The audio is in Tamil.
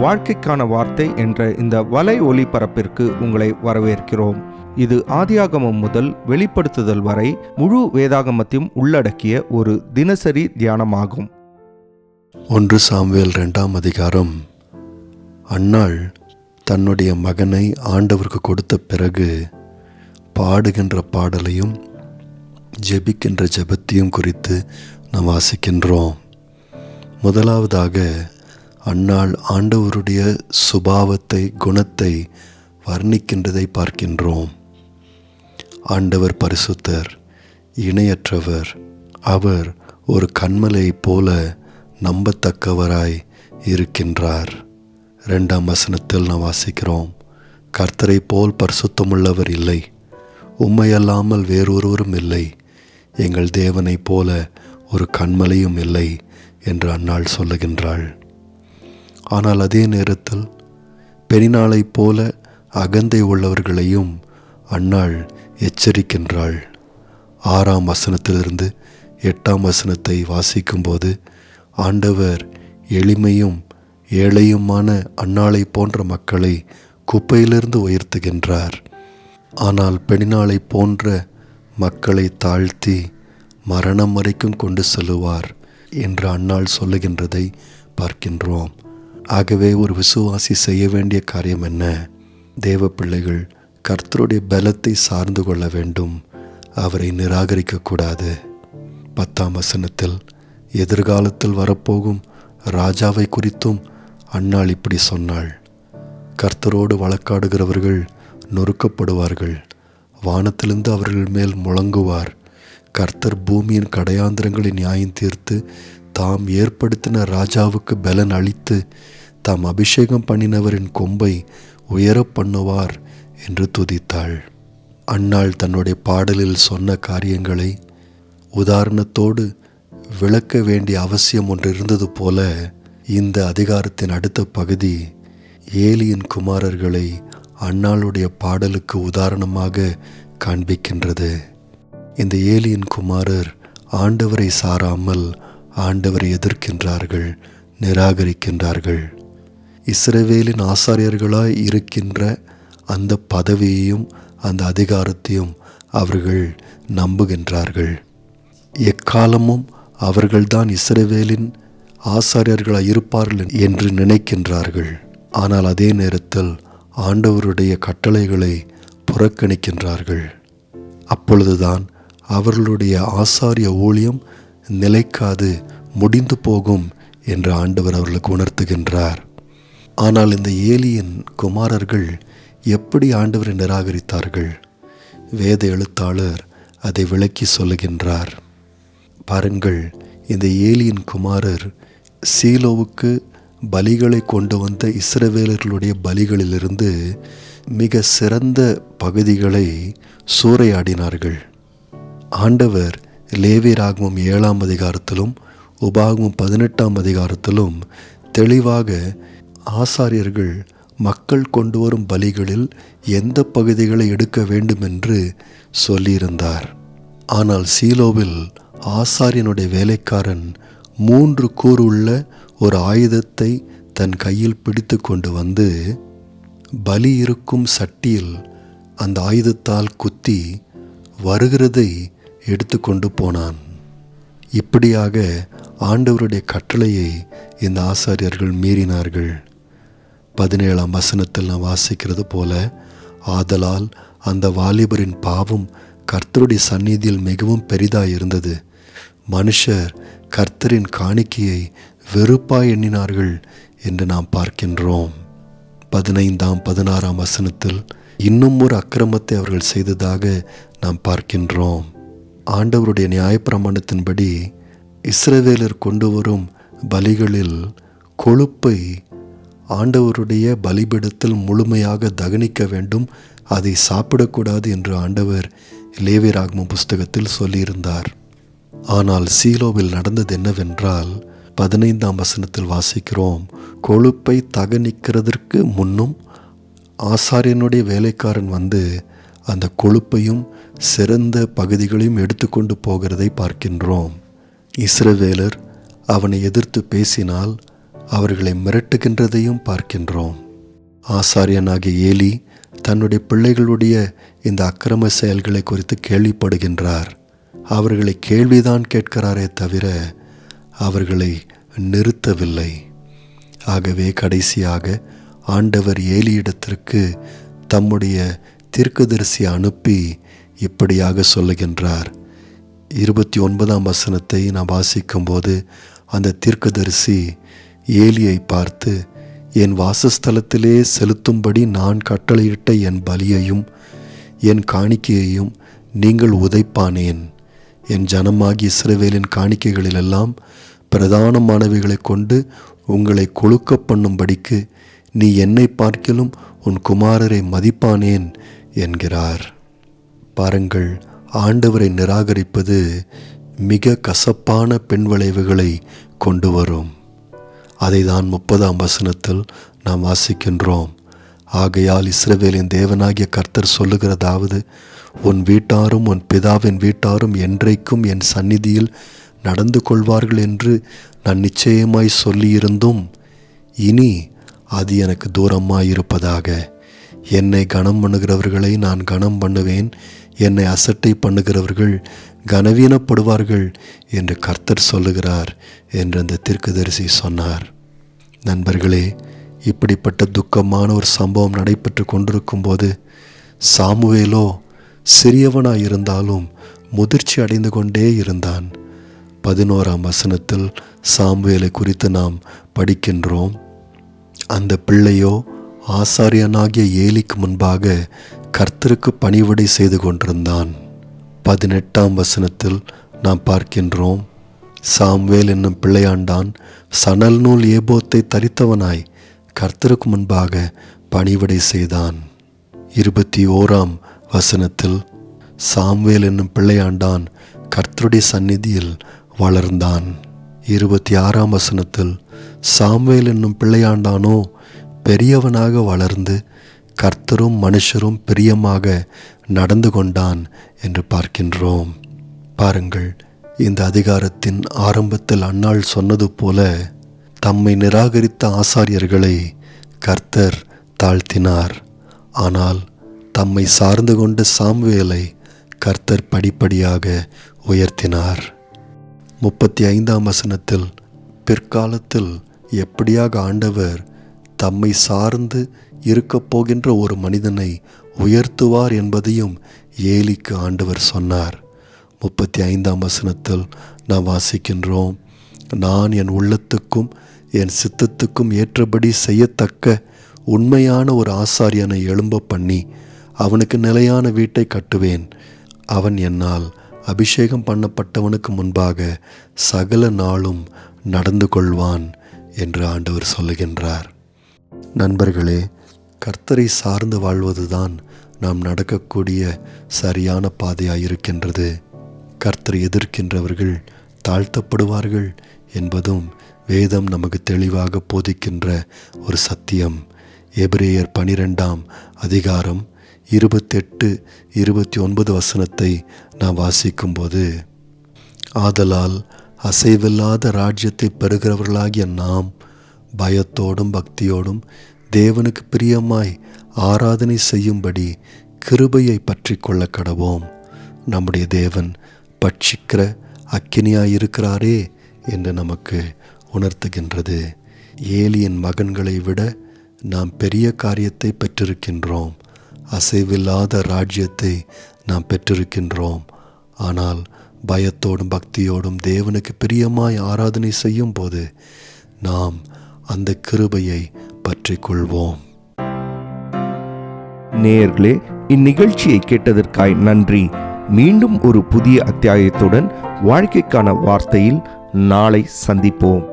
வாழ்க்கைக்கான வார்த்தை என்ற இந்த வலை ஒளிபரப்பிற்கு உங்களை வரவேற்கிறோம். இது ஆதியாகமம் முதல் வெளிப்படுத்துதல் வரை முழு வேதாகமத்தையும் உள்ளடக்கிய ஒரு தினசரி தியானமாகும். 1 சாமுவேல் 2ஆம் அதிகாரம். அன்னாள் தன்னுடைய மகனை ஆண்டவருக்கு கொடுத்த பிறகு பாடுகின்ற பாடலையும் ஜெபிக்கின்ற ஜெபத்தையும் குறித்து நாம் வாசிக்கின்றோம். முதலாவதாக அன்னாள் ஆண்டவருடைய சுபாவத்தை, குணத்தை வர்ணிக்கின்றதை பார்க்கின்றோம். ஆண்டவர் பரிசுத்தர், இணையற்றவர். அவர் ஒரு கன்மலையைப் போல நம்பத்தக்கவராய் இருக்கின்றார். 2ஆம் வசனத்தில் நாம் வாசிக்கிறோம், கர்த்தரை போல் பரிசுத்தமுள்ளவர் இல்லை, உம்மையல்லாமல் வேறொருவரும் இல்லை, எங்கள் தேவனைப் போல ஒரு கன்மலையும் இல்லை என்று அன்னாள் சொல்லுகின்றாள். ஆனால் அதே நேரத்தில் பெரினாளைப் போல அகந்தை உள்ளவர்களையும் அன்னாள் எச்சரிக்கின்றாள். 6ஆம் வசனத்திலிருந்து 8ஆம் வசனத்தை வாசிக்கும்போது ஆண்டவர் எளிமையும் ஏழையுமான அன்னாளை போன்ற மக்களை குப்பையிலிருந்து உயர்த்துகின்றார். ஆனால் பெரினாளை போன்ற மக்களை தாழ்த்தி மரணம் வரைக்கும் கொண்டு செல்லுவார் என்று அன்னாள் சொல்லுகின்றதை பார்க்கின்றோம். ஆகவே ஒரு விசுவாசி செய்ய வேண்டிய காரியம் என்ன? தேவ பிள்ளைகள் கர்த்தருடைய பலத்தை சார்ந்து கொள்ள வேண்டும், அவரை நிராகரிக்கக்கூடாது. 10ஆம் வசனத்தில் எதிர்காலத்தில் வரப்போகும் ராஜாவை குறித்தும் அன்னாள் இப்படி சொன்னாள், கர்த்தரோடு வழக்காடுகிறவர்கள் நொறுக்கப்படுவார்கள், வானத்திலிருந்து அவர்கள் மேல் முழங்குவார், கர்த்தர் பூமியின் கடையாந்திரங்களை நியாயம் தீர்த்து தாம் ஏற்படுத்தின ராஜாவுக்கு பலன் அளித்து தாம் அபிஷேகம் பண்ணினவரின் கொம்பை உயர பண்ணுவார் என்று துதித்தாள். அன்னாள் தன்னுடைய பாடலில் சொன்ன காரியங்களை உதாரணத்தோடு விளக்க வேண்டிய அவசியம் ஒன்று இருந்தது போல இந்த அதிகாரத்தின் அடுத்த பகுதி ஏலியின் குமாரர்களை அன்னாளுடைய பாடலுக்கு உதாரணமாக காண்பிக்கின்றது. இந்த ஏலியின் குமாரர் ஆண்டவரை சாராமல் ஆண்டவரை எதிர்க்கின்றார்கள், நிராகரிக்கின்றார்கள். இஸ்ரவேலின் ஆசாரியர்களாய் இருக்கின்ற அந்த பதவியையும் அந்த அதிகாரத்தையும் அவர்கள் நம்புகின்றார்கள். எக்காலமும் அவர்கள்தான் இஸ்ரவேலின் ஆசாரியர்களாய் இருப்பார்கள் என்று நினைக்கின்றார்கள். ஆனால் அதே நேரத்தில் ஆண்டவருடைய கட்டளைகளை புறக்கணிக்கின்றார்கள். அப்பொழுதுதான் அவர்களுடைய ஆசாரிய ஊழியம் நிலைக்காது, முடிந்து போகும் என்று ஆண்டவர் அவர்களுக்கு உணர்த்துகின்றார். ஆனால் இந்த ஏலியின் குமாரர்கள் எப்படி ஆண்டவரை நிராகரித்தார்கள்? வேத எழுத்தாளர் அதை விளக்கி சொல்லுகின்றார். பாருங்கள், இந்த ஏலியின் குமாரர் சீலோவுக்கு பலிகளை கொண்டு வந்த இஸ்ரவேலர்களுடைய பலிகளிலிருந்து மிக சிறந்த பகுதிகளை சூறையாடினார்கள். ஆண்டவர் லேவியராகமம் 7ஆம் அதிகாரத்திலும் உபாகமம் 18ஆம் அதிகாரத்திலும் தெளிவாக ஆசாரியர்கள் மக்கள் கொண்டு வரும் பலிகளில் எந்த பகுதிகளை எடுக்க வேண்டும் என்று சொல்லியிருந்தார். ஆனால் சீலோவில் ஆசாரியனுடைய வேலைக்காரன் 3 கூறுள்ள ஒரு ஆயுதத்தை தன் கையில் பிடித்து கொண்டு வந்து பலி இருக்கும் சட்டியில் அந்த ஆயுதத்தால் குத்தி வருகிறதை எடுத்துக்கொண்டு போனான். இப்படியாக ஆண்டவருடைய கட்டளையை இந்த ஆசாரியர்கள் மீறினார்கள். 17ஆம் வசனத்தில் நாம் வாசிக்கிறது போல, ஆதலால் அந்த வாலிபரின் பாவம் கர்த்தருடைய சந்நிதியில் மிகவும் பெரிதாய் இருந்தது, மனுஷர் கர்த்தரின் காணிக்கையை வெறுப்பாய் எண்ணினார்கள் என்று நாம் பார்க்கின்றோம். 15ஆம் 16ஆம் வசனத்தில் இன்னும் ஒரு அக்கிரமத்தை அவர்கள் செய்ததாக நாம் பார்க்கின்றோம். ஆண்டவருடைய நியாயப்பிரமாணத்தின்படி இஸ்ரவேலர் கொண்டு வரும் பலிகளில் கொழுப்பை ஆண்டவருடைய பலிபீடத்தில் முழுமையாக தகனிக்க வேண்டும், அதை சாப்பிடக்கூடாது என்று ஆண்டவர் லேவியராகமம் புஸ்தகத்தில் சொல்லியிருந்தார். ஆனால் சீலோவில் நடந்தது என்னவென்றால் 15ஆம் வசனத்தில் வாசிக்கிறோம், கொழுப்பை தகனிக்கிறதற்கு முன்னும் ஆசாரியனுடைய வேலைக்காரன் வந்து அந்த கொழுப்பையும் சிறந்த பகுதிகளையும் எடுத்துக்கொண்டு போகிறதை பார்க்கின்றோம். இஸ்ரவேலர் அவனை எதிர்த்து பேசினால் அவர்களை மிரட்டுகின்றதையும் பார்க்கின்றோம். ஆசாரியனாகிய ஏலி தன்னுடைய பிள்ளைகளுடைய இந்த அக்கிரம செயல்களை குறித்து கேள்விப்படுகின்றார். அவர்களை கேள்விதான் கேட்கிறாரே தவிர அவர்களை நிறுத்தவில்லை. ஆகவே கடைசியாக ஆண்டவர் ஏலியிடத்திற்கு தம்முடைய தீர்க்கதரிசியை அனுப்பி இப்படியாக சொல்லுகின்றார். 29ஆம் வசனத்தை நாம் வாசிக்கும்போது அந்த தீர்க்கதரிசி ஏலியை பார்த்து, என் வாசஸ்தலத்திலே செலுத்தும்படி நான் கட்டளையிட்ட என் பலியையும் என் காணிக்கையையும் நீங்கள் உதைப்பானேன். என் ஜனமாகி இஸ்ரவேலின் காணிக்கைகளிலெல்லாம் பிரதானமானவைகளை கொண்டு உங்களை கொழுக்க பண்ணும்படிக்கு நீ என்னை பார்க்கிலும் உன் குமாரரை மதிப்பானேன் என்கிறார். பாருங்கள், ஆண்டவரை நிராகரிப்பது மிக கசப்பான பின்விளைவுகளை கொண்டு வரும். அதை தான் 30ஆம் வசனத்தில் நாம் வாசிக்கின்றோம். ஆகையால் இஸ்ரவேலின் தேவனாகிய கர்த்தர் சொல்லுகிறதாவது, உன் வீட்டாரும் உன் பிதாவின் வீட்டாரும் என்றைக்கும் என் சந்நிதியில் நடந்து கொள்வார்கள் என்று நான் நிச்சயமாய் சொல்லியிருந்தும் இனி அது எனக்கு தூரமாயிருப்பதாக. என்னை கனம் பண்ணுகிறவர்களை நான் கனம் பண்ணுவேன், என்னை அசட்டை பண்ணுகிறவர்கள் கனவீனப்படுவார்கள் என்று கர்த்தர் சொல்லுகிறார் என்று அந்த தீர்க்கதரிசி சொன்னார். நண்பர்களே, இப்படிப்பட்ட துக்கமான ஒரு சம்பவம் நடைபெற்று கொண்டிருக்கும் போது சாமுவேலோ சிறியவனாயிருந்தாலும் முதிர்ச்சி அடைந்து கொண்டே இருந்தான். 11ஆம் வசனத்தில் சாமுவேலை குறித்து நாம் படிக்கின்றோம். அந்த பிள்ளையோ ஆசாரியனாகிய ஏலிக்கு முன்பாக கர்த்தருக்கு பணிவிடை செய்து கொண்டிருந்தான். 18ஆம் வசனத்தில் நாம் பார்க்கின்றோம், சாமுவேல் என்னும் பிள்ளையாண்டான் சணல் நூல் ஏபோத்தை தரித்தவனாய் கர்த்தருக்கு முன்பாக பணிவிடை செய்தான். 21ஆம் வசனத்தில் சாமுவேல் என்னும் பிள்ளையாண்டான் கர்த்தருடைய சந்நிதியில் வளர்ந்தான். 26ஆம் வசனத்தில் சாமுவேல் என்னும் பிள்ளையாண்டானோ பெரியவனாக வளர்ந்து கர்த்தரும் மனுஷரும் பிரியமாக நடந்து கொண்டான் என்று பார்க்கின்றோம். பாருங்கள், இந்த அதிகாரத்தின் ஆரம்பத்தில் அன்னாள் சொன்னது போல தம்மை நிராகரித்த ஆசாரியர்களை கர்த்தர் தாழ்த்தினார். ஆனால் தம்மை சார்ந்து கொண்ட சாமுவேலை கர்த்தர் படிப்படியாக உயர்த்தினார். 35ஆம் வசனத்தில் பிற்காலத்தில் எப்படியாக ஆண்டவர் தம்மை சார்ந்து இருக்கப் போகின்ற ஒரு மனிதனை உயர்த்துவார் என்பதையும் ஏலிக்கு ஆண்டவர் சொன்னார். 35ஆம் வசனத்தில் நாம் வாசிக்கின்றோம், நான் என் உள்ளத்துக்கும் என் சித்தத்துக்கும் ஏற்றபடி செய்யத்தக்க உண்மையான ஒரு ஆசாரியனை எழும்ப பண்ணி அவனுக்கு நிலையான வீட்டை கட்டுவேன். அவன் என்னால் அபிஷேகம் பண்ணப்பட்டவனுக்கு முன்பாக சகல நாளும் நடந்து கொள்வான் என்று ஆண்டவர் சொல்லுகின்றார். நண்பர்களே, கர்த்தரை சார்ந்து வாழ்வதுதான் நாம் நடக்கக்கூடிய சரியான பாதையாயிருக்கின்றது. கர்த்தரை எதிர்க்கின்றவர்கள் தாழ்த்தப்படுவார்கள் என்பதும் வேதம் நமக்கு தெளிவாக போதிக்கின்ற ஒரு சத்தியம். எபிரேயர் 12ஆம் அதிகாரம் 28-29 வசனத்தை நாம் வாசிக்கும்போது, ஆதலால் அசைவில்லாத ராஜ்யத்தை பெறுகிறவர்களாகிய நாம் பயத்தோடும் பக்தியோடும் தேவனுக்கு பிரியமாய் ஆராதனை செய்யும்படி கிருபையை பற்றி கொள்ள கடவோம். நம்முடைய தேவன் பட்சிக்கிற அக்கினியாயிருக்கிறாரே என்று நமக்கு உணர்த்துகின்றது. ஏலியின் மகன்களை விட நாம் பெரிய காரியத்தை பெற்றிருக்கின்றோம். அசைவில்லாத ராஜ்யத்தை நாம் பெற்றிருக்கின்றோம். ஆனால் பயத்தோடும் பக்தியோடும் தேவனுக்கு பிரியமாய் ஆராதனை செய்யும் போது நாம் அந்த கிருபையை பற்றி கொள்வோம். நேயர்களே, இந்நிகழ்ச்சியை கேட்டதற்காய் நன்றி. மீண்டும் ஒரு புதிய அத்தியாயத்துடன் வாழ்க்கைக்கான வார்த்தையில் நாளை சந்திப்போம்.